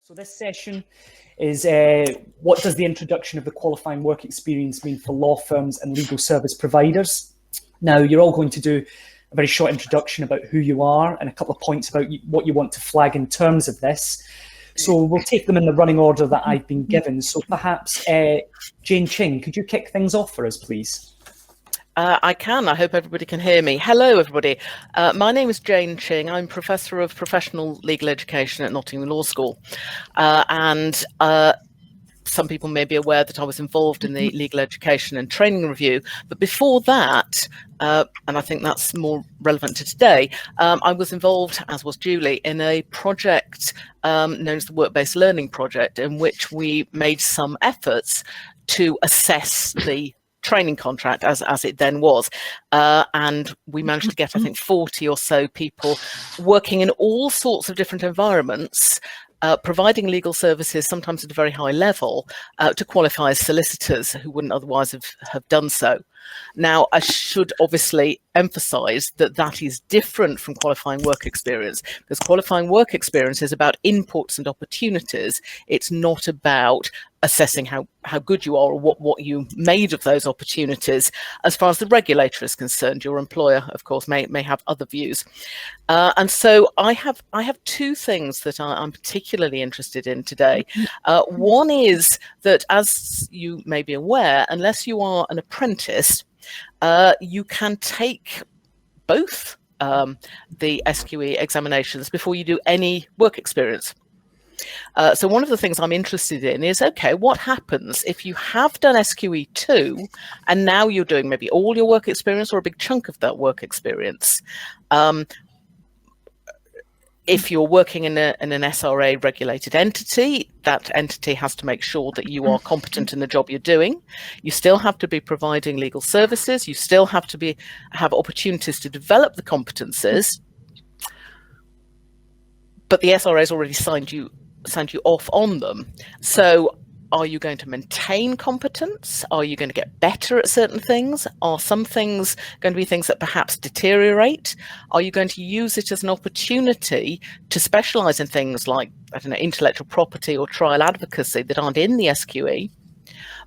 So this session is what does the introduction of the qualifying work experience mean for law firms and legal service providers? Now, you're all going to do a very short introduction about who you are and a couple of points about what you want to flag in terms of this. So we'll take them in the running order that I've been given. So perhaps, Jane Ching, could you kick things off for us, please? I can. I hope everybody can hear me. Hello, everybody. My name is Jane Ching. I'm Professor of Professional Legal Education at Nottingham Law School. And some people may be aware that I was involved in the Legal Education and Training Review. But before that, and I think that's more relevant to today, I was involved, as was Julie, in a project known as the Work-Based Learning Project, in which we made some efforts to assess the training contract as it then was, and we managed to get, I think, 40 or so people working in all sorts of different environments, providing legal services, sometimes at a very high level, to qualify as solicitors who wouldn't otherwise have done so. Now, I should obviously emphasize that that is different from qualifying work experience, because qualifying work experience is about inputs and opportunities. It's not about assessing how good you are or what you made of those opportunities. As far as the regulator is concerned, your employer, of course, may have other views. And so I have two things that I'm particularly interested in today. One is that, as you may be aware, unless you are an apprentice, you can take both the SQE examinations before you do any work experience. So one of the things I'm interested in is, okay, what happens if you have done SQE2 and now you're doing maybe all your work experience or a big chunk of that work experience? If you're working in an SRA regulated entity, that entity has to make sure that you are competent in the job you're doing. You still have to be providing legal services. You still have to have opportunities to develop the competences. But the SRA has already signed you off on them. So are you going to maintain competence? Are you going to get better at certain things? Are some things going to be things that perhaps deteriorate? Are you going to use it as an opportunity to specialize in things like, I don't know, intellectual property or trial advocacy that aren't in the SQE?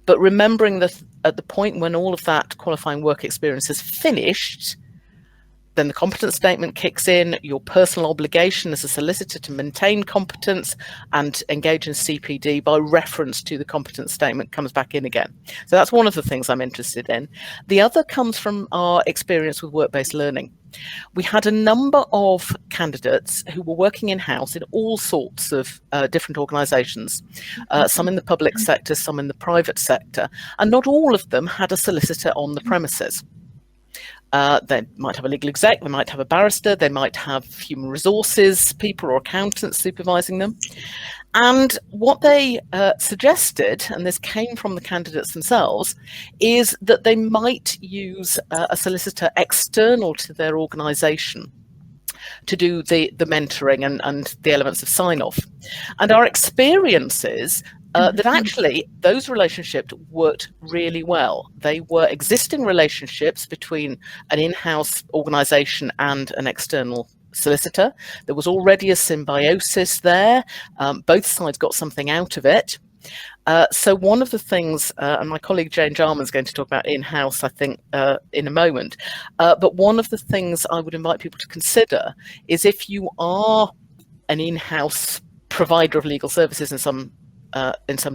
But remembering that at the point when all of that qualifying work experience is finished, then the competence statement kicks in, your personal obligation as a solicitor to maintain competence and engage in CPD by reference to the competence statement comes back in again. So that's one of the things I'm interested in. The other comes from our experience with work-based learning. We had a number of candidates who were working in-house in all sorts of different organisations, some in the public sector, some in the private sector, and not all of them had a solicitor on the premises. They might have a legal exec, they might have a barrister, they might have human resources people or accountants supervising them. And what they suggested, and this came from the candidates themselves, is that they might use a solicitor external to their organisation to do the mentoring and the elements of sign-off. And our experience is that actually those relationships worked really well. They were existing relationships between an in-house organisation and an external solicitor. There was already a symbiosis there. Both sides got something out of it. So one of the things, and my colleague Jane Jarman is going to talk about in-house, I think, in a moment, but one of the things I would invite people to consider is if you are an in-house provider of legal services in some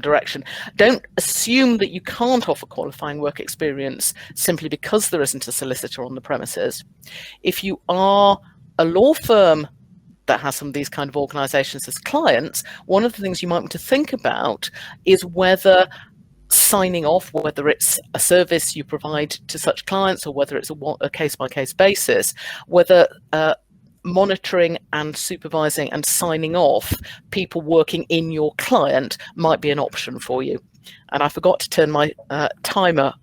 direction, don't assume that you can't offer qualifying work experience simply because there isn't a solicitor on the premises. If you are a law firm that has some of these kind of organisations as clients, one of the things you might want to think about is whether signing off, whether it's a service you provide to such clients or whether it's a case-by-case basis, whether monitoring and supervising and signing off people working in your client might be an option for you. And I forgot to turn my timer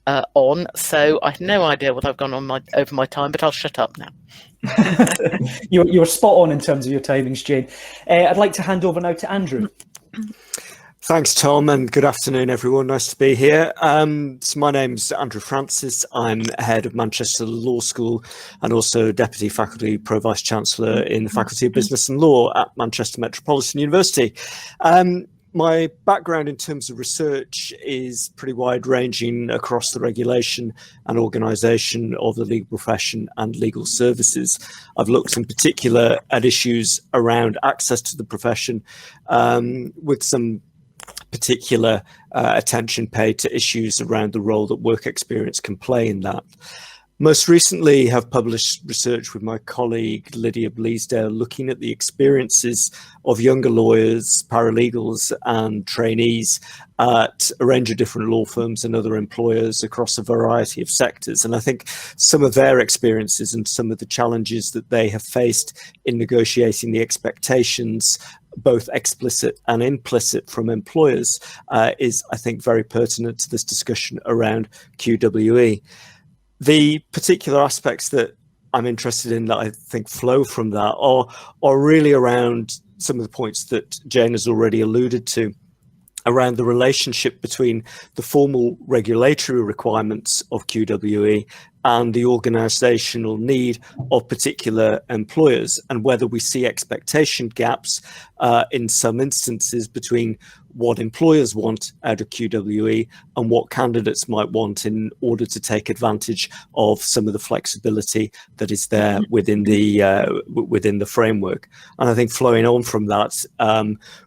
on, so I have no idea what I've gone on over my time, but I'll shut up now. You're spot on in terms of your timings, Jane. I'd like to hand over now to Andrew. Thanks, Tom, and good afternoon, everyone. Nice to be here. So my name's Andrew Francis. I'm head of Manchester Law School and also Deputy Faculty Pro-Vice Chancellor in the Faculty of Business and Law at Manchester Metropolitan University. My background in terms of research is pretty wide-ranging across the regulation and organisation of the legal profession and legal services. I've looked in particular at issues around access to the profession, with some particular attention paid to issues around the role that work experience can play in that. Most recently, have published research with my colleague Lydia Bleasdale looking at the experiences of younger lawyers, paralegals and trainees at a range of different law firms and other employers across a variety of sectors. And I think some of their experiences and some of the challenges that they have faced in negotiating the expectations, both explicit and implicit, from employers is, I think, very pertinent to this discussion around QWE. The particular aspects that I'm interested in that I think flow from that are really around some of the points that Jane has already alluded to, around the relationship between the formal regulatory requirements of QWE and the organisational need of particular employers, and whether we see expectation gaps in some instances between what employers want out of QWE and what candidates might want in order to take advantage of some of the flexibility that is there within the framework. And I think flowing on from that,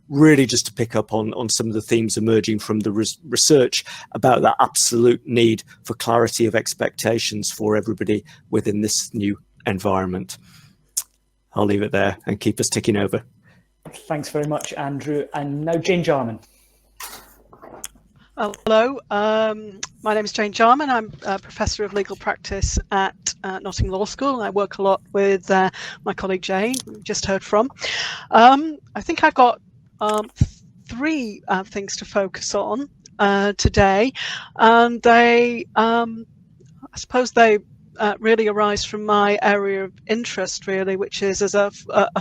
really just to pick up on some of the themes emerging from the research about that absolute need for clarity of expectations for everybody within this new environment. I'll leave it there and keep us ticking over. Thanks very much, Andrew. And now Jane Jarman. Hello, my name is Jane Jarman. I'm a Professor of Legal Practice at Nottingham Law School. I work a lot with my colleague Jane, who we just heard from. I think I've got three things to focus on today, and they, I suppose they really arise from my area of interest, really, which is as a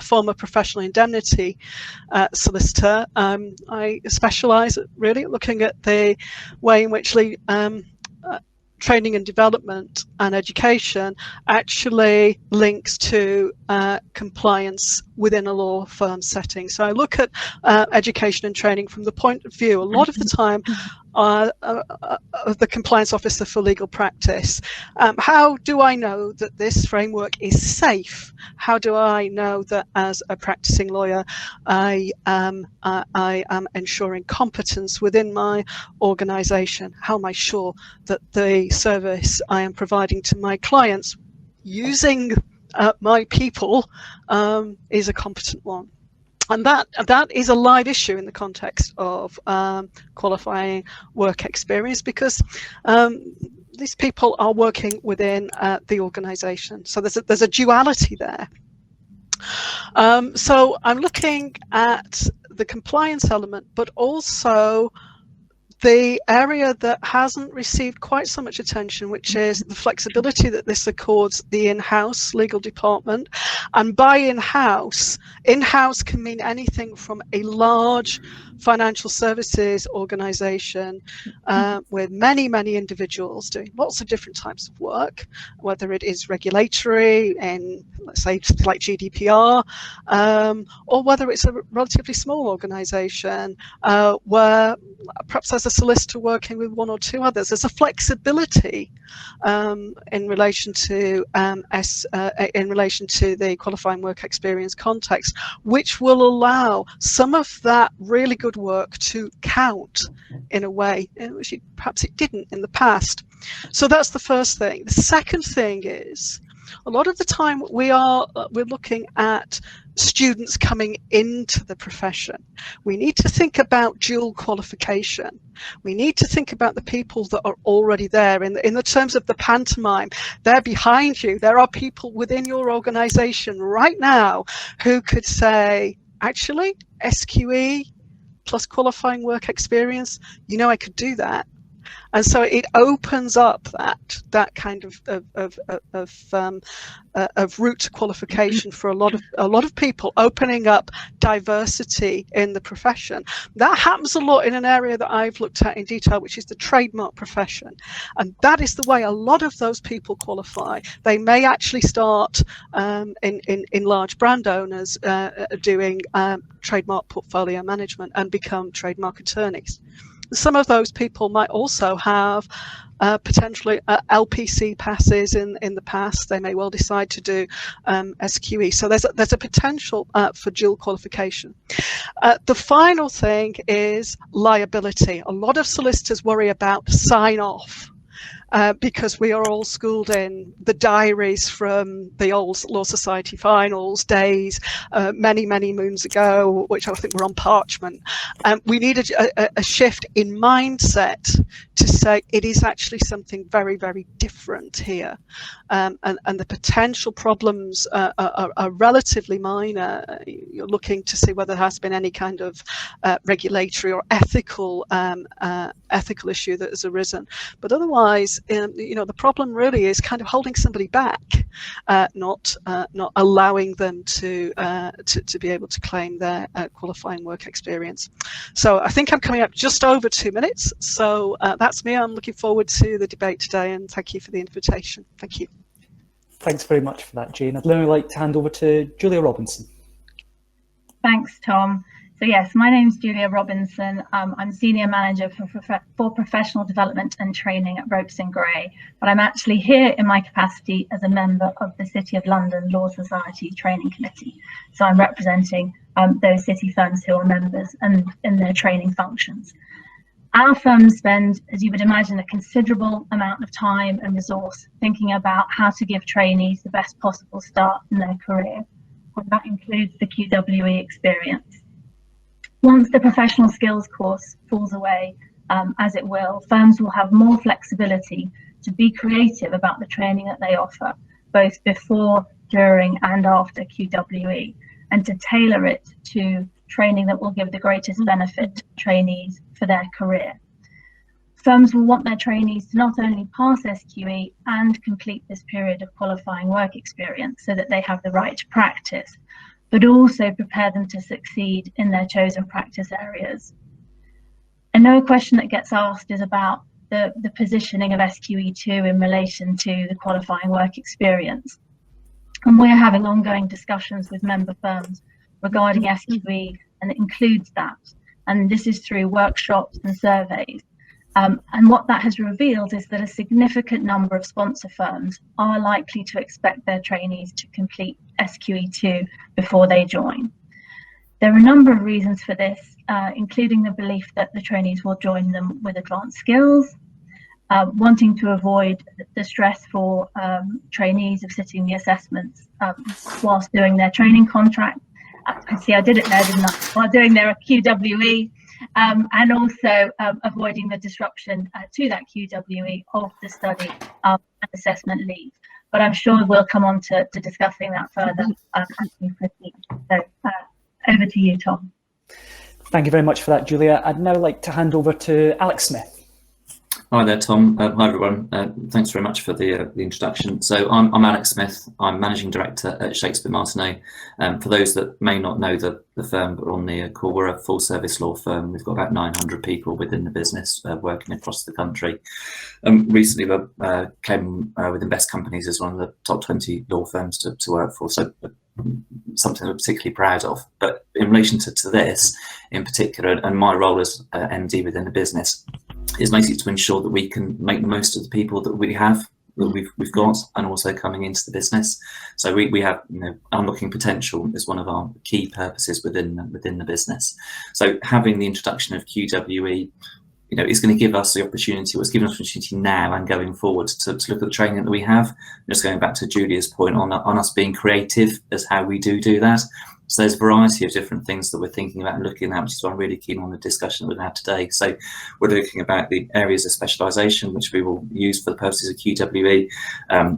former professional indemnity solicitor. I specialise really at looking at the way in which training and development and education actually links to compliance within a law firm setting. So I look at education and training from the point of view, a lot of the time, of the compliance officer for legal practice. How do I know that this framework is safe? How do I know that as a practicing lawyer I am ensuring competence within my organisation? How am I sure that the service I am providing to my clients using my people is a competent one? And that is a live issue in the context of qualifying work experience, because these people are working within the organisation. So there's a duality there. So I'm looking at the compliance element, but also the area that hasn't received quite so much attention, which is the flexibility that this accords the in-house legal department. And by in-house can mean anything from a large financial services organisation with many individuals doing lots of different types of work, whether it is regulatory and, let's say, like GDPR, or whether it's a relatively small organisation where perhaps there's a solicitor working with one or two others. There's a flexibility in relation to the qualifying work experience context, which will allow some of that really good work to count in a way in which perhaps it didn't in the past. So that's the first thing. The second thing is, a lot of the time we're looking at students coming into the profession. We need to think about dual qualification. We need to think about the people that are already there. In the terms of the pantomime, they're behind you. There are people within your organisation right now who could say, actually, SQE plus qualifying work experience, I could do that. And so it opens up that kind of route to qualification for a lot of people, opening up diversity in the profession. That happens a lot in an area that I've looked at in detail, which is the trademark profession, and that is the way a lot of those people qualify. They may actually start in large brand owners doing trademark portfolio management and become trademark attorneys. Some of those people might also have potentially LPC passes in the past. They may well decide to do SQE. So there's a potential for dual qualification. The final thing is liability. A lot of solicitors worry about sign off. Because we are all schooled in the diaries from the old Law Society finals days, many moons ago, which I think were on parchment. We need a shift in mindset to say it is actually something very different here, and the potential problems are relatively minor. You're looking to see whether there has been any kind of regulatory or ethical issue that has arisen, but otherwise, the problem really is kind of holding somebody back, not allowing them to be able to claim their qualifying work experience. So I think I'm coming up just over 2 minutes. So that's me. I'm looking forward to the debate today, and thank you for the invitation. Thank you. Thanks very much for that, Jane. I'd now like to hand over to Julia Robinson. Thanks, Tom. So yes, my name's Julia Robinson. I'm Senior Manager for Professional Development and Training at Ropes & Gray, but I'm actually here in my capacity as a member of the City of London Law Society Training Committee. So I'm representing those city firms who are members and in their training functions. Our firms spend, as you would imagine, a considerable amount of time and resource thinking about how to give trainees the best possible start in their career, and that includes the QWE experience. Once the professional skills course falls away, as it will, firms will have more flexibility to be creative about the training that they offer, both before, during and after QWE, and to tailor it to training that will give the greatest benefit to trainees for their career. Firms will want their trainees to not only pass SQE and complete this period of qualifying work experience so that they have the right to practice, but also prepare them to succeed in their chosen practice areas. Another question that gets asked is about the positioning of SQE2 in relation to the qualifying work experience. And we're having ongoing discussions with member firms regarding SQE, and it includes that. And this is through workshops and surveys. And what that has revealed is that a significant number of sponsor firms are likely to expect their trainees to complete SQE2 before they join. There are a number of reasons for this, including the belief that the trainees will join them with advanced skills, wanting to avoid the stress for trainees of sitting the assessments whilst doing their training contract. See, I did it there, didn't I? While doing their QWE, and also avoiding the disruption to that QWE of the study and assessment leave. But I'm sure we'll come on to discussing that further as we proceed. So over to you, Tom. Thank you very much for that, Julia. I'd now like to hand over to Alex Smith. Hi there, Tom. Hi, everyone. Thanks very much for the introduction. So I'm Alex Smith. I'm Managing Director at Shakespeare Martineau. For those that may not know the firm that are on the call, we're a full service law firm. We've got about 900 people within the business working across the country. Recently we came with Invest Companies as one of the top 20 law firms to work for. So something we're particularly proud of. But in relation to this in particular, and my role as MD within the business, is basically to ensure that we can make the most of the people that we have, that we've got, and also coming into the business. So we have, unlocking potential is one of our key purposes within the business. So having the introduction of QWE, is going to give us the opportunity, it's given us the opportunity now and going forward to look at the training that we have. Just going back to Julia's point on us being creative as how we do that. So there's a variety of different things that we're thinking about and looking at, which is why I'm really keen on the discussion that we've had today. So we're looking about the areas of specialisation, which we will use for the purposes of QWE.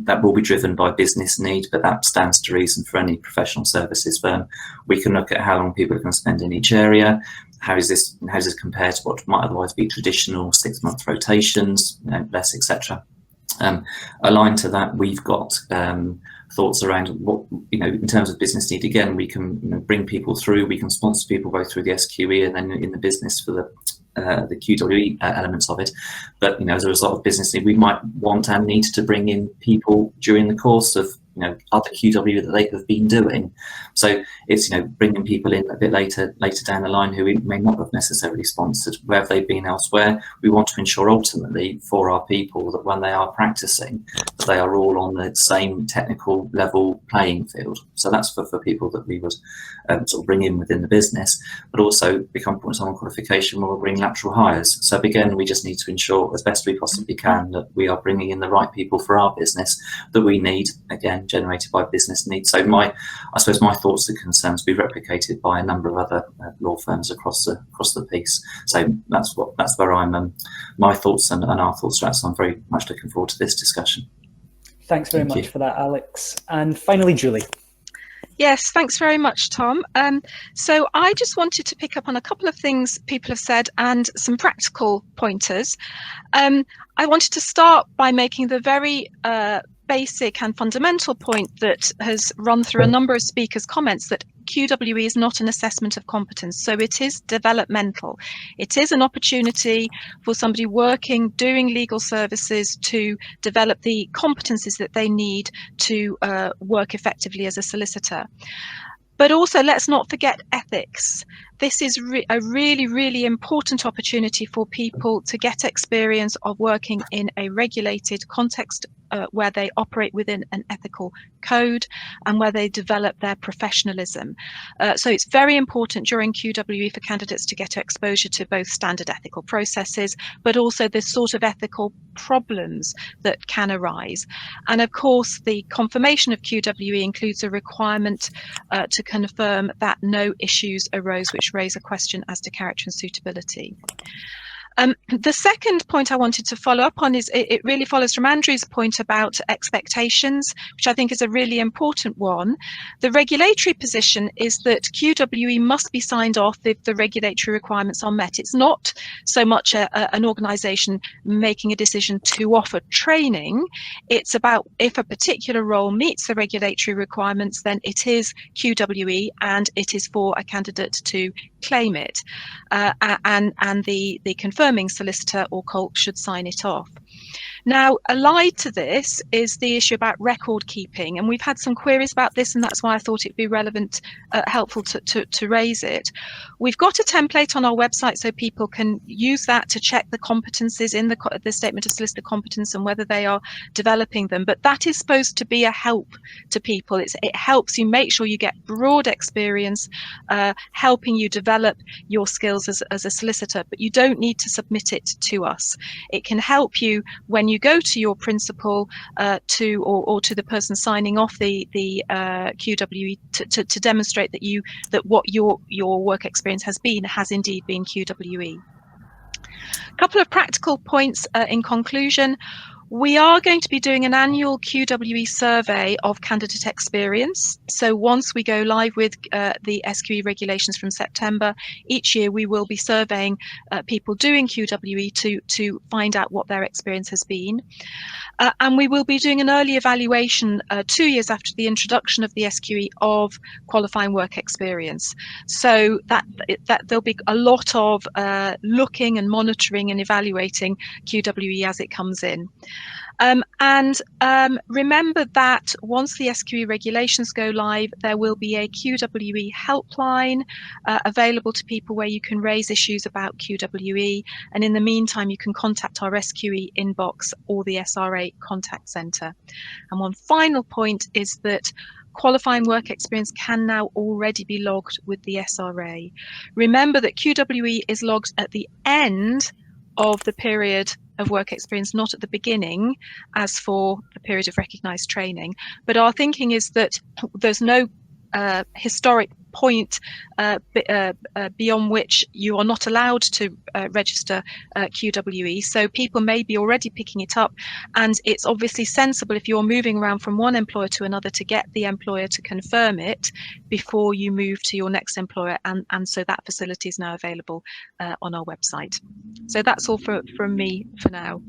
That will be driven by business need, but that stands to reason for any professional services firm. We can look at how long people are going to spend in each area. how does this compare to what might otherwise be traditional 6-month rotations, less, etc. Aligned to that, we've got thoughts around what, in terms of business need. Again, we can bring people through, we can sponsor people both through the SQE and then in the business for the QWE elements of it. But as a result of business need, we might want and need to bring in people during the course of other QWE that they have been doing. So it's bringing people in a bit later down the line who we may not have necessarily sponsored, where they've been elsewhere. We want to ensure ultimately for our people that when they are practicing, that they are all on the same technical level playing field. So that's for people that we would sort of bring in within the business, but also become points on qualification where we'll bring lateral hires. So again, we just need to ensure as best we possibly can that we are bringing in the right people for our business that we need, again, generated by business needs. So I suppose my thoughts and concerns be replicated by a number of other law firms across the piece. So that's where I'm my thoughts and our thoughts are at. So I'm very much looking forward to this discussion. Thanks very much for that, Alex. And finally, Julie. Yes, thanks very much, Tom. So I just wanted to pick up on a couple of things people have said and some practical pointers. I wanted to start by making the very basic and fundamental point that has run through a number of speakers' comments, that QWE is not an assessment of competence, so it is developmental. It is an opportunity for somebody doing legal services to develop the competencies that they need to work effectively as a solicitor. But also, let's not forget ethics. This is a really, really important opportunity for people to get experience of working in a regulated context where they operate within an ethical code and where they develop their professionalism. So it's very important during QWE for candidates to get exposure to both standard ethical processes, but also the sort of ethical problems that can arise. And of course, the confirmation of QWE includes a requirement to confirm that no issues arose which raise a question as to character and suitability. The second point I wanted to follow up on is it really follows from Andrew's point about expectations, which I think is a really important one. The regulatory position is that QWE must be signed off if the regulatory requirements are met. It's not so much an organisation making a decision to offer training. It's about if a particular role meets the regulatory requirements, then it is QWE and it is for a candidate to claim it, and the confirming solicitor or COLC should sign it off. Now, allied to this is the issue about record keeping, and we've had some queries about this, and that's why I thought it'd be relevant, helpful to raise it. We've got a template on our website so people can use that to check the competencies in the statement of solicitor competence and whether they are developing them. But that is supposed to be a help to people. It helps you make sure you get broad experience, helping you develop your skills as a solicitor, but you don't need to submit it to us. It can help you when you go to your principal or to the person signing off the QWE to demonstrate that what your work experience has indeed been QWE. A couple of practical points in conclusion. We are going to be doing an annual QWE survey of candidate experience. So once we go live with the SQE regulations from September, each year we will be surveying people doing QWE to find out what their experience has been. And we will be doing an early evaluation 2 years after the introduction of the SQE of qualifying work experience. So that there'll be a lot of looking and monitoring and evaluating QWE as it comes in. Remember that once the SQE regulations go live, there will be a QWE helpline available to people where you can raise issues about QWE. And in the meantime, you can contact our SQE inbox or the SRA contact centre. And one final point is that qualifying work experience can now already be logged with the SRA. Remember that QWE is logged at the end of the period of work experience, not at the beginning, as for the period of recognised training. But our thinking is that there's no historic point beyond which you are not allowed to register QWE. So people may be already picking it up, and it's obviously sensible if you're moving around from one employer to another to get the employer to confirm it before you move to your next employer, and so that facility is now available on our website. So that's all from me for now.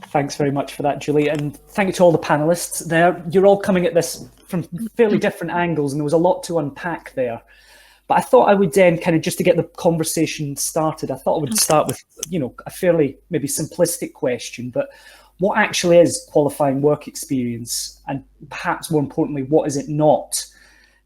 Thanks very much for that, Julie, and thank you to all the panelists there. You're all coming at this from fairly different angles, and there was a lot to unpack there. But I thought I would then kind of, just to get the conversation started, I thought I would start with, you know, a fairly maybe simplistic question, but what actually is qualifying work experience? And perhaps more importantly, what is it not?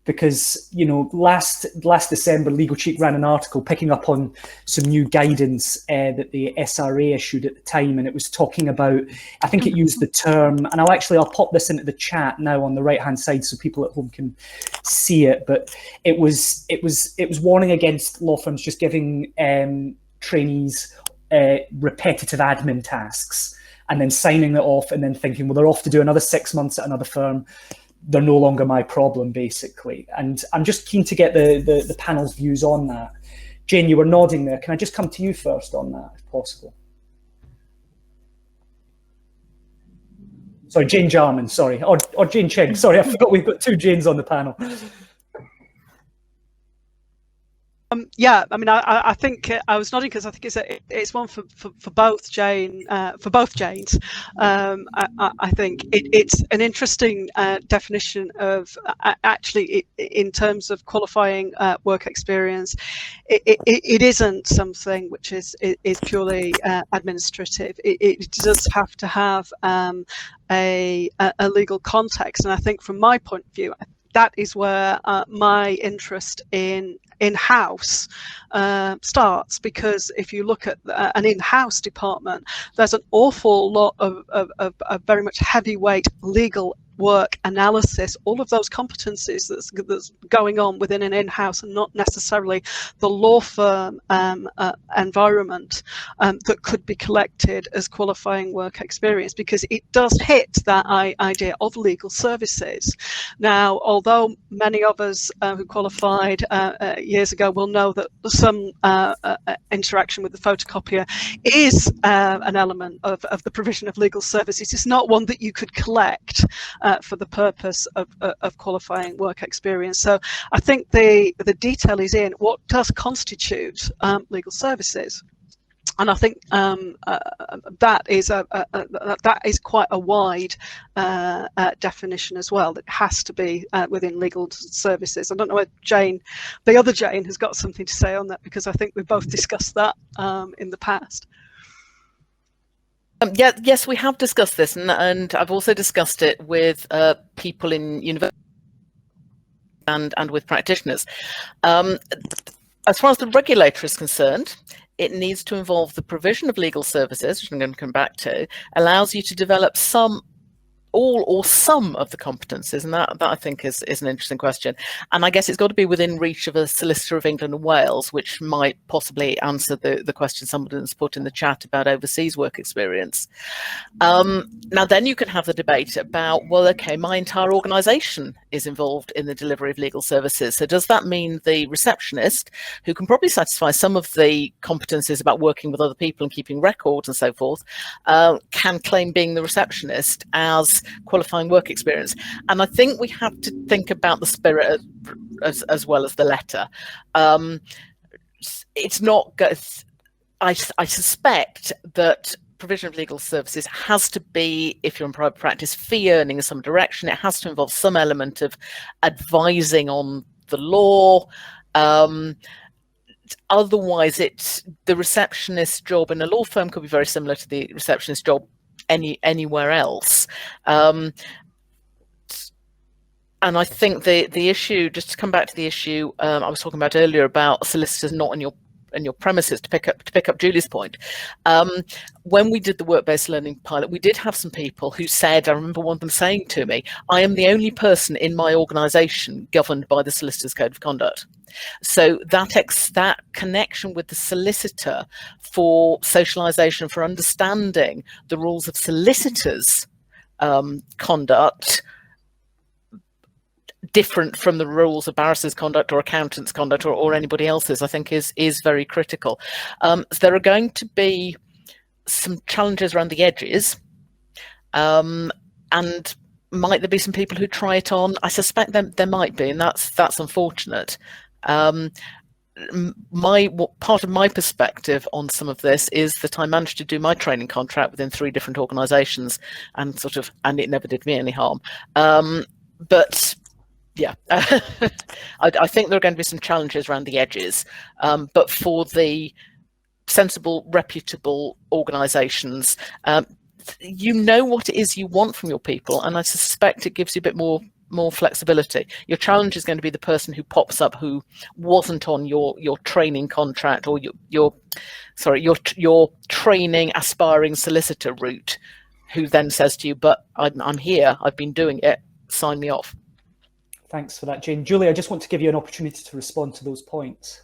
Because, you know, last December, Legal Cheek ran an article picking up on some new guidance that the SRA issued at the time, and it was talking about, I think it used the term, and I'll pop this into the chat now on the right hand side so people at home can see it. But it was warning against law firms just giving trainees repetitive admin tasks and then signing it off and then thinking, well, they're off to do another 6 months at another firm. They're no longer my problem, basically. And I'm just keen to get the panel's views on that. Jane, you were nodding there. Can I just come to you first on that, if possible? Sorry, Jane Jarman, sorry. Or Jane Ching, sorry, I forgot we've got two Janes on the panel. Yeah, I mean, I think I was nodding because I think it's one for both Janes. I think it's an interesting definition of actually in terms of qualifying work experience. It isn't something which is purely administrative. It does have to have a legal context, and I think from my point of view, that is where my interest in-house starts, because if you look at an in-house department, there's an awful lot of very much heavyweight legal work analysis, all of those competencies that's going on within an in-house, and not necessarily the law firm environment that could be collected as qualifying work experience, because it does hit that idea of legal services. Now, although many of us who qualified years ago will know that some interaction with the photocopier is an element of the provision of legal services, it's not one that you could collect for the purpose of qualifying work experience. So I think the detail is in what does constitute legal services. And I think that is quite a wide definition as well. That has to be within legal services. I don't know if Jane, the other Jane, has got something to say on that, because I think we've both discussed that in the past. Yes, we have discussed this, and I've also discussed it with people in university and with practitioners. As far as the regulator is concerned, it needs to involve the provision of legal services, which I'm going to come back to, allows you to develop all or some of the competencies, and that I think is an interesting question. And I guess it's got to be within reach of a Solicitor of England and Wales, which might possibly answer the question somebody's put in the chat about overseas work experience. Now then you can have the debate about, well, okay, my entire organisation is involved in the delivery of legal services. So does that mean the receptionist, who can probably satisfy some of the competencies about working with other people and keeping records and so forth, can claim being the receptionist as qualifying work experience? And I think we have to think about the spirit as well as the letter. It's not, I suspect that provision of legal services has to be, if you're in private practice, fee earning in some direction. It has to involve some element of advising on the law. Otherwise, the receptionist job in a law firm could be very similar to the receptionist job anywhere else. And I think the issue, just to come back to the issue I was talking about earlier about solicitors not in your premises, to pick up Julie's point. When we did the work-based learning pilot, we did have some people who said, I remember one of them saying to me, I am the only person in my organisation governed by the Solicitor's Code of Conduct. So that connection with the solicitor for socialisation, for understanding the rules of solicitors' conduct, different from the rules of barristers' conduct or accountants' conduct or anybody else's, I think is very critical. So there are going to be some challenges around the edges, and might there be some people who try it on? I suspect there might be, and that's unfortunate. Part of my perspective on some of this is that I managed to do my training contract within 3 different organisations, and it never did me any harm. But yeah, I think there are going to be some challenges around the edges. But for the sensible, reputable organisations, you know what it is you want from your people, and I suspect it gives you a bit more flexibility. Your challenge is going to be the person who pops up who wasn't on your training contract or your training aspiring solicitor route, who then says to you, but I'm here, I've been doing it, sign me off. Thanks for that, Jane. Julie, I just want to give you an opportunity to respond to those points.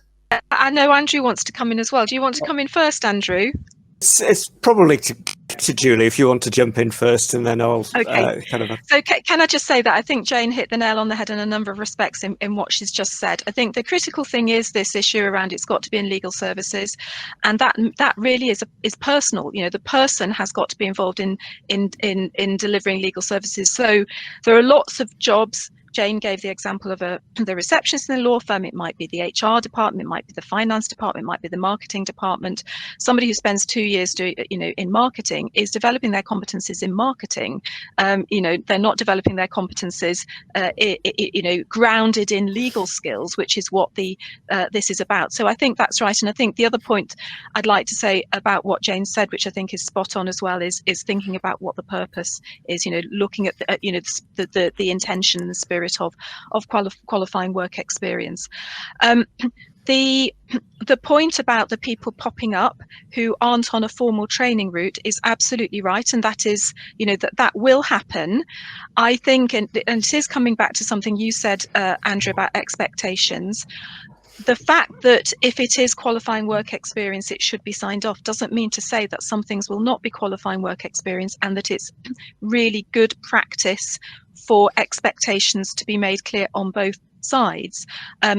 I know Andrew wants to come in as well. Do you want to come in first, Andrew? It's probably to Julie, if you want to jump in first, and then I'll So can I just say that I think Jane hit the nail on the head in a number of respects in what she's just said. I think the critical thing is this issue around it's got to be in legal services, and that really is personal. You know, the person has got to be involved in delivering legal services. So there are lots of jobs. Jane gave the example of the receptionist in a law firm. It might be the HR department, it might be the finance department, it might be the marketing department. Somebody who spends 2 years in marketing is developing their competencies in marketing. They're not developing their competencies, grounded in legal skills, which is what this is about. So I think that's right. And I think the other point I'd like to say about what Jane said, which I think is spot on as well, is thinking about what the purpose is. Looking at the intention and the spirit of qualifying work experience. The point about the people popping up who aren't on a formal training route is absolutely right, and that is, that will happen. I think, and it is coming back to something you said, Andrew, about expectations. The fact that if it is qualifying work experience, it should be signed off, doesn't mean to say that some things will not be qualifying work experience, and that it's really good practice for expectations to be made clear on both sides.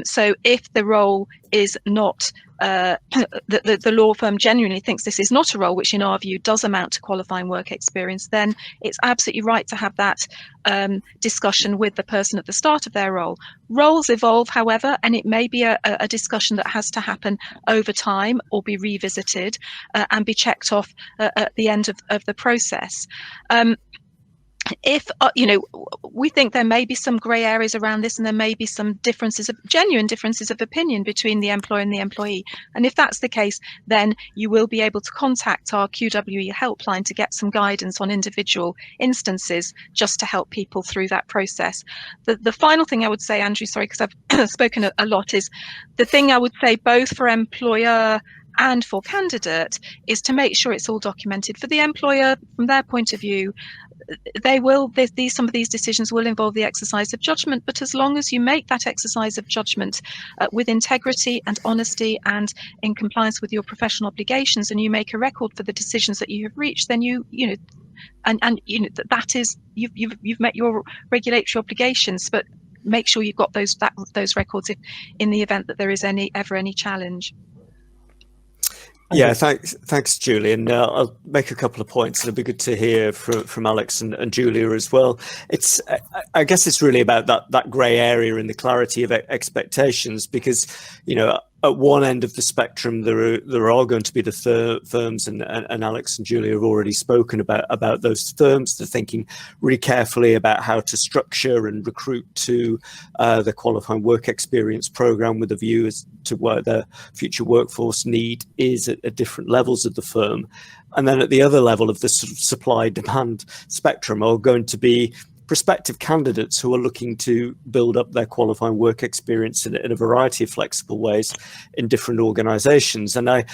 So if the role is not, the law firm genuinely thinks this is not a role which in our view does amount to qualifying work experience, then it's absolutely right to have that discussion with the person at the start of their role. Roles evolve, however, and it may be a discussion that has to happen over time or be revisited and be checked off at the end of the process. If we think there may be some grey areas around this, and there may be some genuine differences of opinion between the employer and the employee, and if that's the case, then you will be able to contact our QWE helpline to get some guidance on individual instances, just to help people through that process. The final thing I would say, Andrew, sorry, because I've spoken a lot, is the thing I would say both for employer and for candidate is to make sure it's all documented. For the employer, from their point of view, some of these decisions will involve the exercise of judgment, but as long as you make that exercise of judgment with integrity and honesty and in compliance with your professional obligations, and you make a record for the decisions that you have reached, then that is you've met your regulatory obligations. But make sure you've got those records in the event that there is ever any challenge. Yeah, thanks, Julie. And I'll make a couple of points. It'll be good to hear from Alex and Julia as well. I guess it's really about that grey area and the clarity of expectations, because, at one end of the spectrum, there are going to be the firms, and Alex and Julia have already spoken about those firms. They're thinking really carefully about how to structure and recruit to the qualifying work experience program, with a view as to where the future workforce need is at different levels of the firm. And then at the other level of the sort of supply-demand spectrum are going to be prospective candidates who are looking to build up their qualifying work experience in a variety of flexible ways in different organisations. And I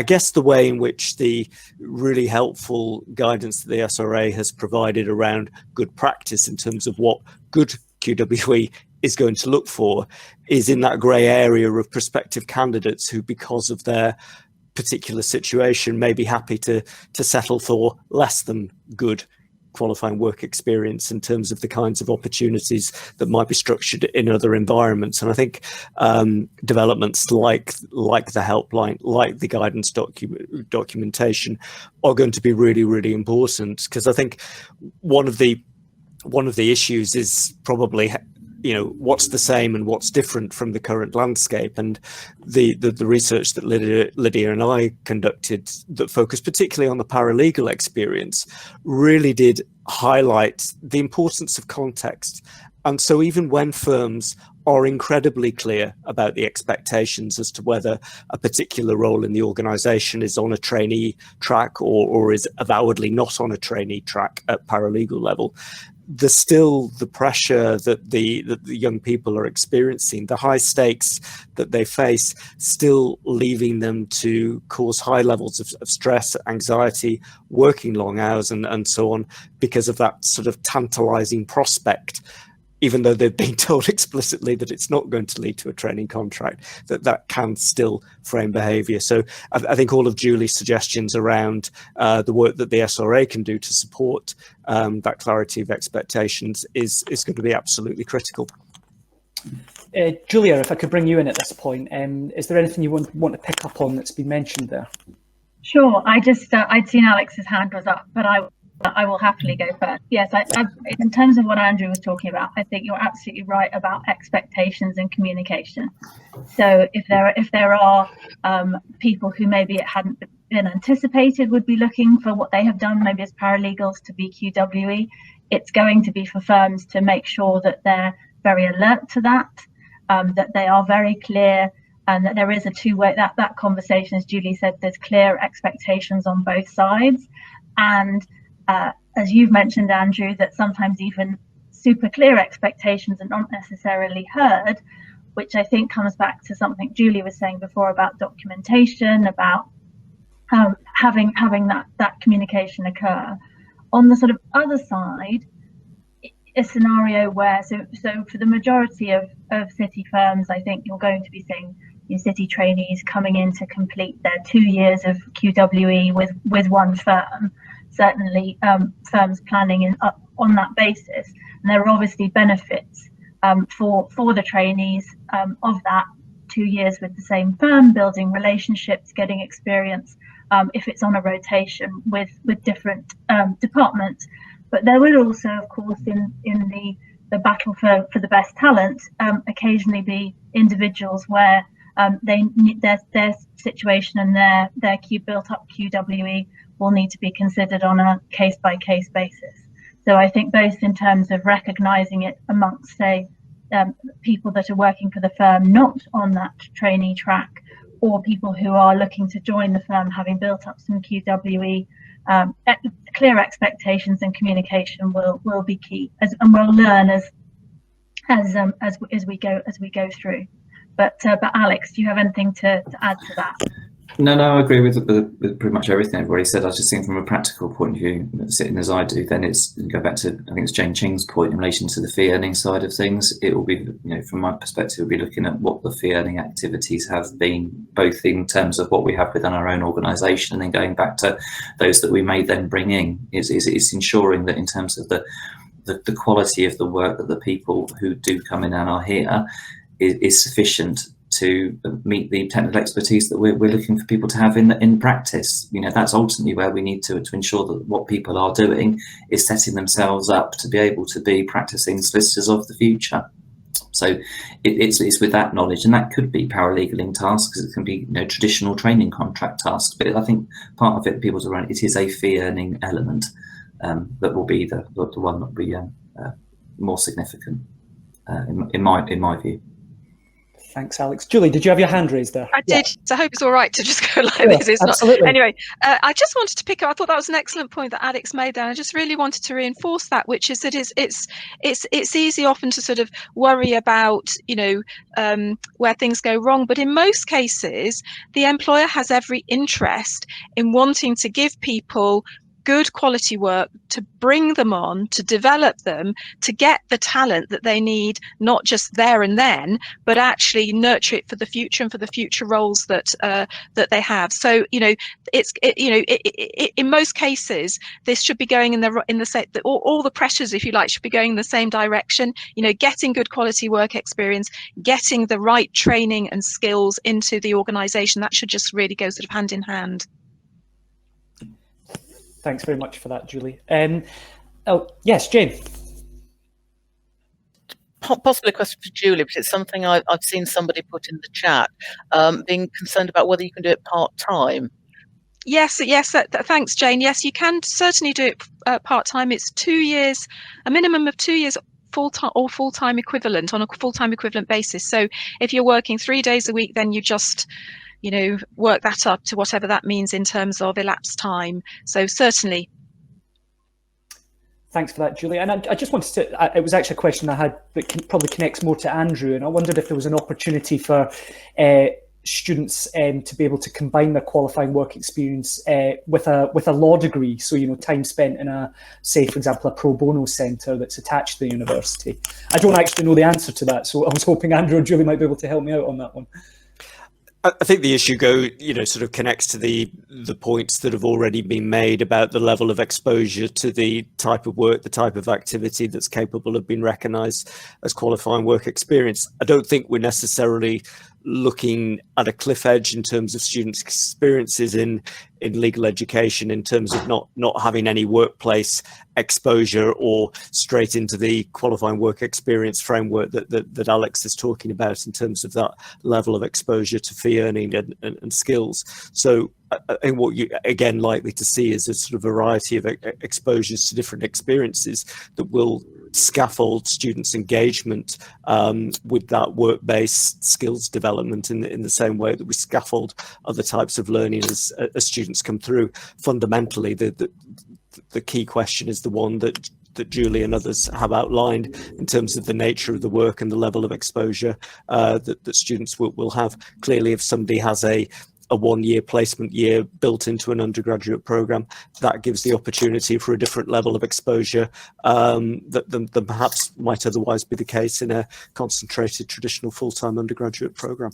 guess the way in which the really helpful guidance that the SRA has provided around good practice in terms of what good QWE is going to look for is in that grey area of prospective candidates who, because of their particular situation, may be happy to settle for less than good qualifying work experience in terms of the kinds of opportunities that might be structured in other environments. And I think developments like the helpline, like the guidance documentation, are going to be really, really important, because I think one of the issues is probably, you know, what's the same and what's different from the current landscape. And the research that Lydia and I conducted that focused particularly on the paralegal experience really did highlight the importance of context. And so even when firms are incredibly clear about the expectations as to whether a particular role in the organisation is on a trainee track or is avowedly not on a trainee track at paralegal level, there's still the pressure that the young people are experiencing, the high stakes that they face, still leaving them to cause high levels of stress, anxiety, working long hours and so on, because of that sort of tantalising prospect, even though they've been told explicitly that it's not going to lead to a training contract, that can still frame behaviour. So I think all of Julie's suggestions around the work that the SRA can do to support that clarity of expectations is going to be absolutely critical. Julia, if I could bring you in at this point, is there anything you want to pick up on that's been mentioned there? Sure. I just I'd seen Alex's hand was up, but I will happily go first. Yes, in terms of what Andrew was talking about, I think you're absolutely right about expectations and communication. So if there are people who maybe it hadn't been anticipated would be looking for what they have done maybe as paralegals to be QWE, it's going to be for firms to make sure that they're very alert to that, that they are very clear, and that there is a two-way, that conversation, as Julie said, there's clear expectations on both sides. And as you've mentioned, Andrew, that sometimes even super clear expectations are not necessarily heard, which I think comes back to something Julie was saying before about documentation, about having that communication occur. On the sort of other side, a scenario where, so for the majority of city firms, I think you're going to be seeing your city trainees coming in to complete their 2 years of QWE with one firm. Certainly firms planning on that basis, and there are obviously benefits for the trainees of that 2 years with the same firm, building relationships, getting experience if it's on a rotation with different departments. But there will also, of course, in the battle for the best talent, occasionally be individuals where they need their situation and their built up QWE will need to be considered on a case-by-case basis. So I think both in terms of recognising it amongst, say, people that are working for the firm not on that trainee track, or people who are looking to join the firm having built up some QWE, clear expectations and communication will be key, and we'll learn as we go through. But Alex, do you have anything to add to that? No, I agree with pretty much everything everybody said. I was just thinking from a practical point of view, sitting as I do, then it's go back to, I think it's Jane Ching's point in relation to the fee earning side of things. It will be, you know, from my perspective, we'll be looking at what the fee earning activities have been, both in terms of what we have within our own organisation, and then going back to those that we may then bring in. It's ensuring that in terms of the quality of the work that the people who do come in and are here is sufficient to meet the technical expertise that we're looking for people to have in practice. You know, that's ultimately where we need to ensure that what people are doing is setting themselves up to be able to be practicing solicitors of the future. So it's with that knowledge, and that could be paralegaling tasks, it can be, you know, traditional training contract tasks, but I think part of it, people to run, it is a fee earning element that will be the one that will be more significant in my view. Thanks, Alex. Julie, did you have your hand raised there? I did. So I hope it's all right to just go like this. It's absolutely. Not. Anyway, I just wanted to pick up. I thought that was an excellent point that Alex made there. I just really wanted to reinforce that, which is that it's easy often to sort of worry about, you know, where things go wrong. But in most cases, the employer has every interest in wanting to give people good quality work, to bring them on, to develop them, to get the talent that they need, not just there and then, but actually nurture it for the future and for the future roles that that they have. So, you know, in most cases, this should be going in the same, all the pressures, if you like, should be going in the same direction. You know, getting good quality work experience, getting the right training and skills into the organisation. That should just really go sort of hand in hand. Thanks very much for that, Julie. Oh, yes, Jane. Possibly a question for Julie, but it's something I've seen somebody put in the chat, being concerned about whether you can do it part-time. Yes, thanks, Jane. Yes, you can certainly do it part-time. It's 2 years, a minimum of 2 years full-time or full-time equivalent, on a full-time equivalent basis. So if you're working 3 days a week, then you just, you know, work that up to whatever that means in terms of elapsed time. So certainly. Thanks for that, Julie. And I just wanted to, it was actually a question I had that probably connects more to Andrew, and I wondered if there was an opportunity for students to be able to combine their qualifying work experience with a law degree. So, you know, time spent in a, say, for example, a pro bono centre that's attached to the university. I don't actually know the answer to that, so I was hoping Andrew or Julie might be able to help me out on that one. I think the issue sort of connects to the points that have already been made about the level of exposure to the type of work, the type of activity that's capable of being recognised as qualifying work experience. I don't think we're necessarily looking at a cliff edge in terms of students' experiences in legal education, in terms of not having any workplace exposure or straight into the qualifying work experience framework that Alex is talking about, in terms of that level of exposure to fee earning and skills. So I think what you again likely to see is a sort of variety of exposures to different experiences that will scaffold students' engagement with that work-based skills development in the same way that we scaffold other types of learning as students come through. Fundamentally, the key question is the one that Julie and others have outlined in terms of the nature of the work and the level of exposure that students will have. Clearly, if somebody has a 1 year placement year built into an undergraduate program, that gives the opportunity for a different level of exposure than perhaps might otherwise be the case in a concentrated traditional full-time undergraduate program.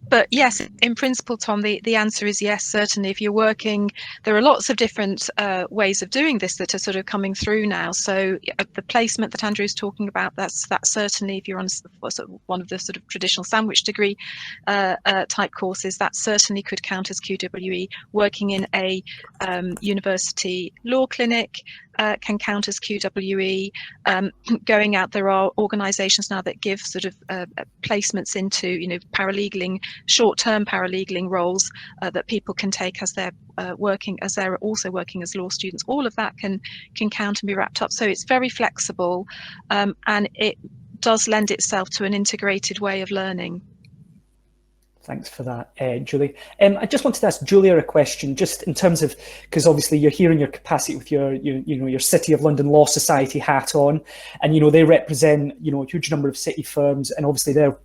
But yes, in principle, Tom, the answer is yes, certainly. If you're working, there are lots of different ways of doing this that are sort of coming through now. So the placement that Andrew's talking about, that's certainly, if you're on one of the sort of traditional sandwich degree type courses, that certainly could count as QWE. Working in a university law clinic can count as QWE. Going out, there are organisations now that give sort of placements into, you know, paralegaling, short-term paralegaling roles that people can take as they're also working as law students. All of that can count and be wrapped up. So it's very flexible, and it does lend itself to an integrated way of learning. Thanks for that, Julie. I just wanted to ask Julia a question, just in terms of, because obviously you're here in your capacity with your City of London Law Society hat on, and they represent a huge number of city firms, and obviously they're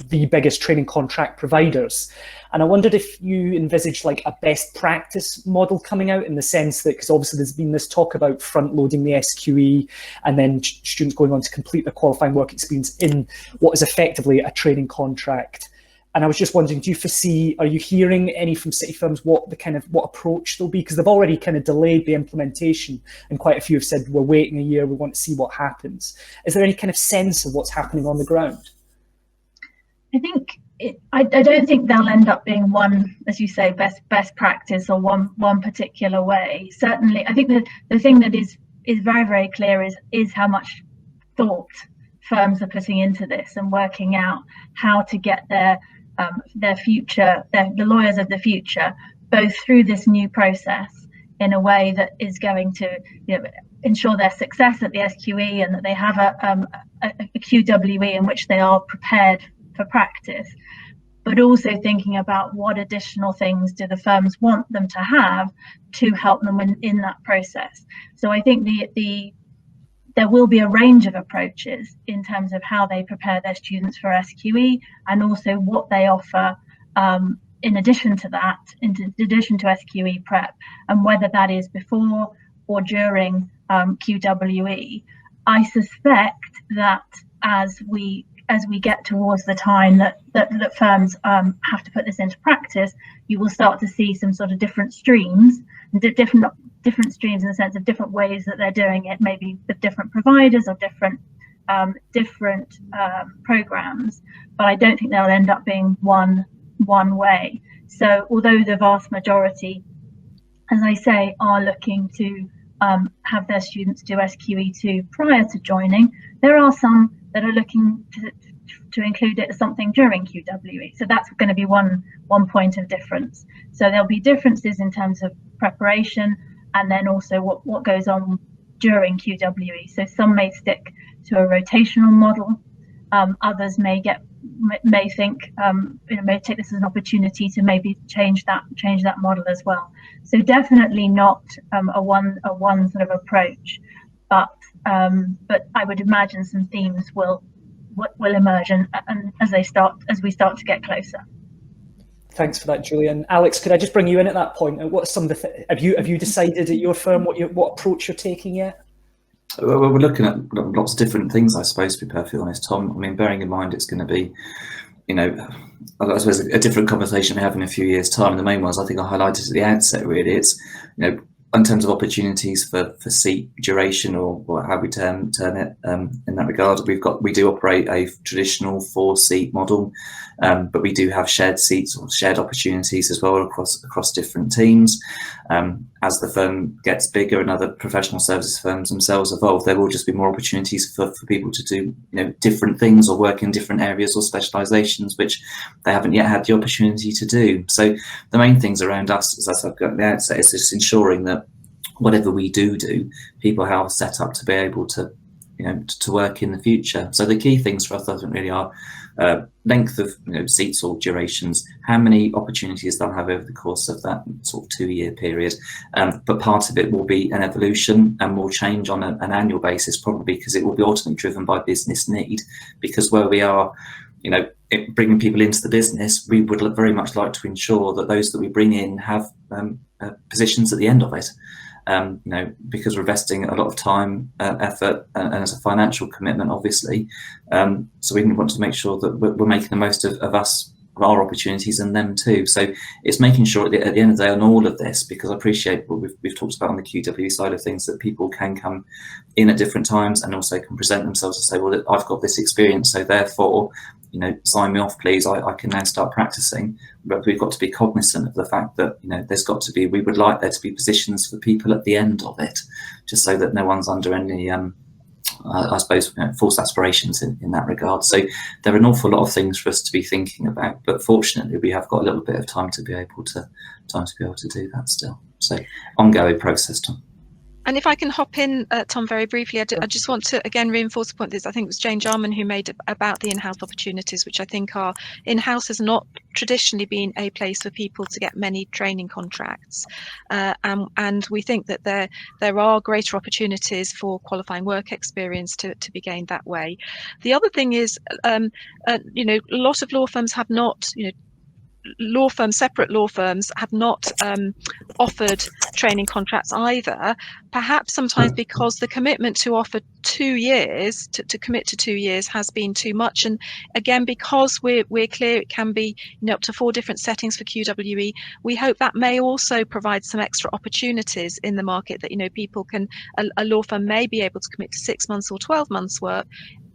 the biggest training contract providers. And I wondered if you envisage like a best practice model coming out, in the sense that, because obviously there's been this talk about front loading the SQE and then students going on to complete their qualifying work experience in what is effectively a training contract. And I was just wondering, are you hearing any from city firms what approach there'll be? Because they've already kind of delayed the implementation, and quite a few have said, we're waiting a year, we want to see what happens. Is there any kind of sense of what's happening on the ground? I think I don't think they'll end up being one, as you say, best practice or one particular way. Certainly, I think that the thing that is very, very clear is how much thought firms are putting into this and working out how to get their future, the lawyers of the future, both through this new process in a way that is going to ensure their success at the SQE, and that they have a QWE in which they are prepared for practice, but also thinking about what additional things do the firms want them to have to help them in that process. So I think there will be a range of approaches in terms of how they prepare their students for SQE, and also what they offer in addition to that, in addition to SQE prep, and whether that is before or during QWE, I suspect that as we get towards the time that firms have to put this into practice, you will start to see some sort of different streams, different streams in the sense of different ways that they're doing it, maybe with different providers or different programs. But I don't think they'll end up being one way. So although the vast majority, as I say, are looking to have their students do SQE2 prior to joining, there are some that are looking to include it as something during QWE. So that's going to be one point of difference. So there'll be differences in terms of preparation, and then also what goes on during QWE. So some may stick to a rotational model. Others may think may take this as an opportunity to maybe change that model as well. So definitely not a one sort of approach, but I would imagine some themes will emerge and as we start to get closer. Thanks for that, Julie. And Alex, could I just bring you in at that point? What's some of the have you decided at your firm what approach you're taking yet? Well, we're looking at lots of different things, I suppose, to be perfectly honest, Tom. I mean, bearing in mind it's going to be, I suppose a different conversation we have in a few years' time. And the main ones I think I highlighted at the outset, really, it's, in terms of opportunities for seat duration, or how we term it in that regard, we do operate a traditional 4-seat model, but we do have shared seats or shared opportunities as well across different teams. As the firm gets bigger and other professional services firms themselves evolve, there will just be more opportunities for people to do different things or work in different areas or specialisations which they haven't yet had the opportunity to do. So the main things around us, as I said at the outset, is just ensuring that whatever we do, people are set up to be able to to work in the future. So the key things for us, I think, really are length of seats or durations, how many opportunities they'll have over the course of that sort of 2-year period. But part of it will be an evolution and will change on an annual basis, probably because it will be ultimately driven by business need. Because where we are, bringing people into the business, we would very much like to ensure that those that we bring in have positions at the end of it. Because we're investing a lot of time, effort, and as a financial commitment, obviously. So we want to make sure that we're making the most of our opportunities and them too. So it's making sure at the end of the day on all of this, because I appreciate what we've talked about on the QWE side of things, that people can come in at different times and also can present themselves and say, well, I've got this experience, so therefore, sign me off, please. I can now start practicing. But we've got to be cognizant of the fact that, there's got to be, we would like there to be positions for people at the end of it, just so that no one's under any, I suppose, false aspirations in that regard. So there are an awful lot of things for us to be thinking about, but fortunately we have got a little bit of time to be able to do that still. So ongoing process, Tom. And if I can hop in, Tom, very briefly, I just want to again reinforce the point that I think it was Jane Jarman who made about the in-house opportunities, which I think are in-house has not traditionally been a place for people to get many training contracts, and we think that there are greater opportunities for qualifying work experience to be gained that way. The other thing is, a lot of law firms have not, separate law firms have not offered training contracts either, perhaps sometimes because the commitment to offer 2 years, to commit to 2 years, has been too much. And again, because we're clear it can be up to 4 different settings for QWE, we hope that may also provide some extra opportunities in the market, that people can, a law firm may be able to commit to 6 months or 12 months work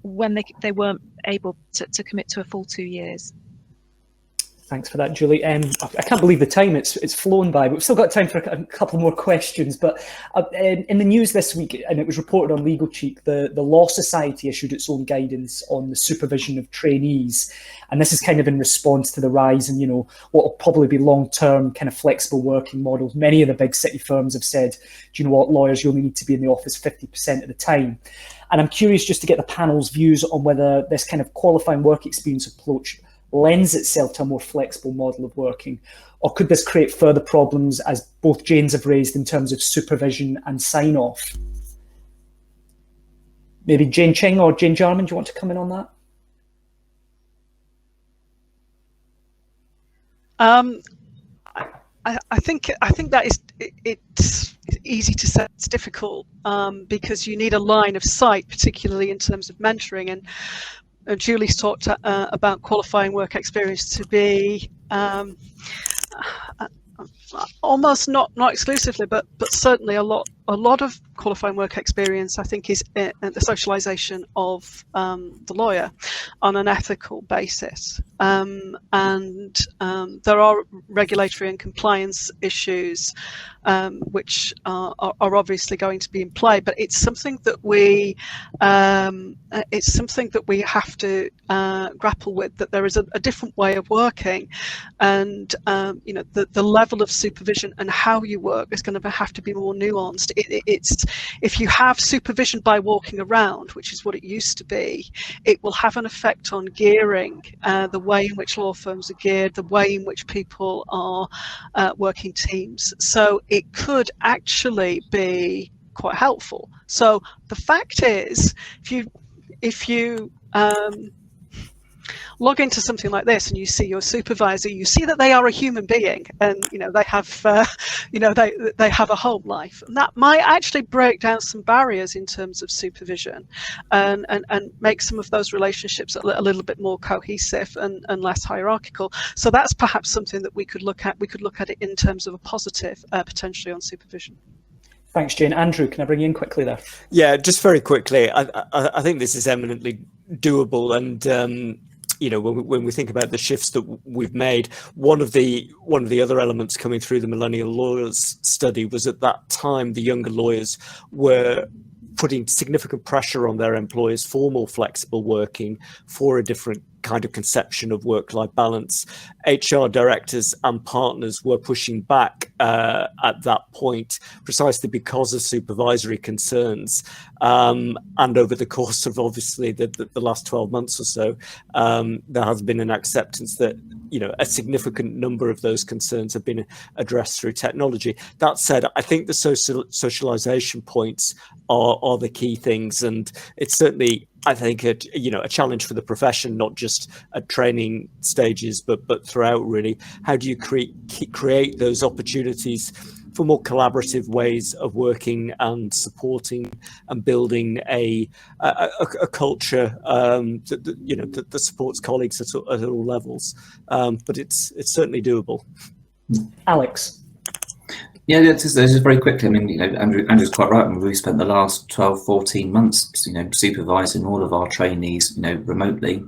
when they weren't able to commit to a full 2 years. Thanks for that, Julie. I can't believe the time, it's flown by, but we've still got time for a couple more questions. But in the news this week, and it was reported on Legal Cheek, the Law Society issued its own guidance on the supervision of trainees. And this is kind of in response to the rise in, what will probably be long-term kind of flexible working models. Many of the big city firms have said, do you know what, lawyers, you only need to be in the office 50% of the time. And I'm curious just to get the panel's views on whether this kind of qualifying work experience approach lends itself to a more flexible model of working, or could this create further problems, as both Janes have raised, in terms of supervision and sign-off? Maybe Jane Ching or Jane Jarman, do you want to come in on that? I think that it's easy to say. It's difficult because you need a line of sight, particularly in terms of mentoring. And Julie's talked about qualifying work experience to be almost not exclusively, but certainly a lot of qualifying work experience, I think, is the socialisation of the lawyer on an ethical basis. And there are regulatory and compliance issues which are obviously going to be in play, but it's something that we have to grapple with, that there is a different way of working, and the level of supervision and how you work is going to have to be more nuanced. It's if you have supervision by walking around, which is what it used to be, it will have an effect on gearing, the way in which law firms are geared, the way in which people are working teams. So it could actually be quite helpful. So the fact is, if you log into something like this and you see your supervisor, you see that they are a human being, and they have they have a home life, and that might actually break down some barriers in terms of supervision, and make some of those relationships a little bit more cohesive and less hierarchical. So that's perhaps something that we could look at. We could look at it in terms of a positive potentially on supervision. Thanks, Jane. Andrew, can I bring you in quickly there? Yeah, just very quickly. I think this is eminently doable, and when we think about the shifts that we've made, one of the other elements coming through the Millennial Lawyers study was at that time the younger lawyers were putting significant pressure on their employers for more flexible working, for a different kind of conception of work-life balance. HR directors and partners were pushing back at that point, precisely because of supervisory concerns. And over the course of obviously the last 12 months or so, there has been an acceptance that a significant number of those concerns have been addressed through technology. That said, I think the socialization points are the key things, and it's certainly, I think, a challenge for the profession, not just at training stages, but throughout, really. How do you create those opportunities for more collaborative ways of working and supporting and building a culture that supports colleagues at all levels? But it's certainly doable. Alex. Yeah, just very quickly. I mean, Andrew's quite right. We've spent the last 12, 14 months, supervising all of our trainees, remotely,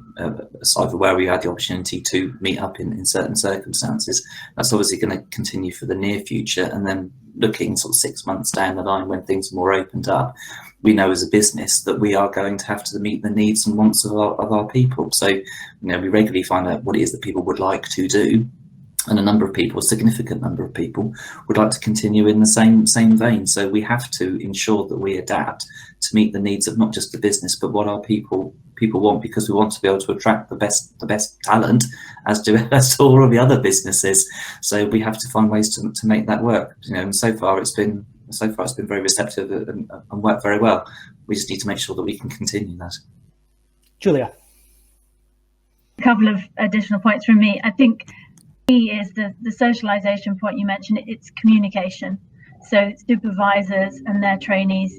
aside from where we had the opportunity to meet up in certain circumstances. That's obviously going to continue for the near future, and then looking sort of 6 months down the line when things are more opened up, we know as a business that we are going to have to meet the needs and wants of our people. So, we regularly find out what it is that people would like to do. And a significant number of people would like to continue in the same vein. So we have to ensure that we adapt to meet the needs of not just the business, but what our people want, because we want to be able to attract the best talent, as do all of the other businesses. So we have to find ways to make that work. And so far it's been very receptive and worked very well. We just need to make sure that we can continue that. Julia. A couple of additional points from me. I think is the socialization point you mentioned. It's communication. So supervisors and their trainees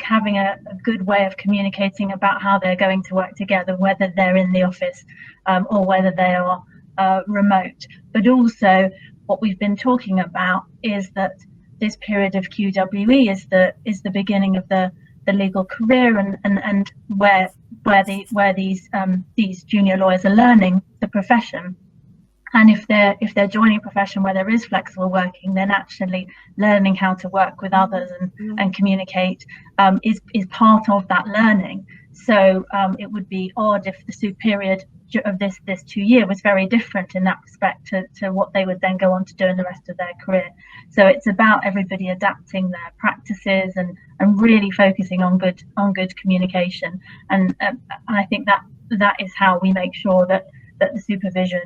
having a good way of communicating about how they're going to work together, whether they're in the office or whether they are remote. But also what we've been talking about is that this period of QWE is the beginning of the legal career, and where these junior lawyers are learning the profession. And if they're joining a profession where there is flexible working, then actually learning how to work with others and communicate is part of that learning. So it would be odd if the period of this 2 year was very different in that respect to what they would then go on to do in the rest of their career. So it's about everybody adapting their practices and really focusing on good communication. And I think that is how we make sure that the supervision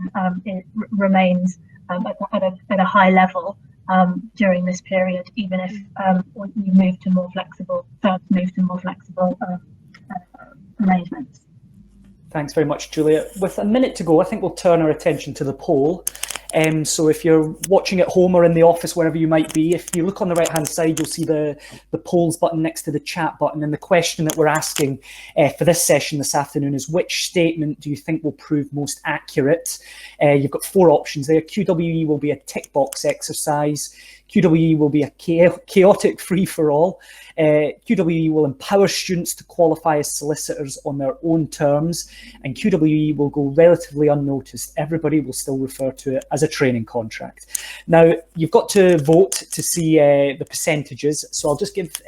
remains at a high level during this period, even if you move to more flexible arrangements. Thanks very much, Julia. With a minute to go, I think we'll turn our attention to the poll. So if you're watching at home or in the office, wherever you might be, if you look on the right-hand side, you'll see the polls button next to the chat button. And the question that we're asking for this session this afternoon is, which statement do you think will prove most accurate? You've got 4 options there. QWE will be a tick box exercise. QWE will be a chaotic free-for-all. QWE will empower students to qualify as solicitors on their own terms, and QWE will go relatively unnoticed. Everybody will still refer to it as a training contract. Now, you've got to vote to see the percentages, so I'll just give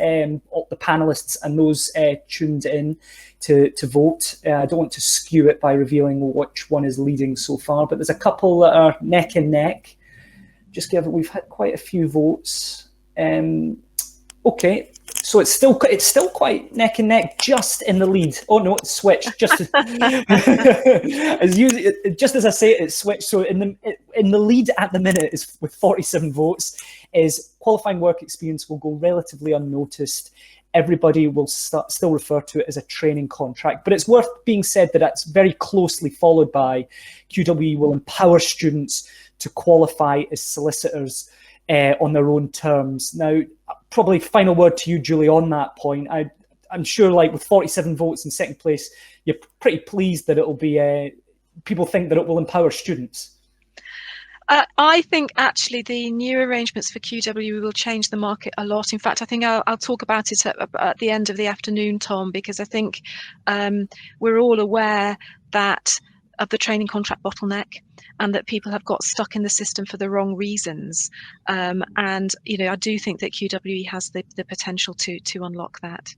all the panelists and those tuned in to vote. I don't want to skew it by revealing which one is leading so far, but there's a couple that are neck and neck. We've had quite a few votes. Okay, so it's still quite neck and neck, just in the lead. Oh no, it's switched. Just as I say it, it's switched. So in the lead at the minute is with 47 votes. Is qualifying work experience will go relatively unnoticed. Everybody will still refer to it as a training contract, but it's worth being said that that's very closely followed by QWE will empower students to qualify as solicitors on their own terms. Now, probably final word to you, Julie, on that point. I'm sure, like with 47 votes in second place, you're pretty pleased that it'll be, people think that it will empower students. I think actually the new arrangements for QWE will change the market a lot. In fact, I think I'll talk about it at the end of the afternoon, Tom, because I think we're all aware of the training contract bottleneck, and that people have got stuck in the system for the wrong reasons. And I do think that QWE has the potential to unlock that.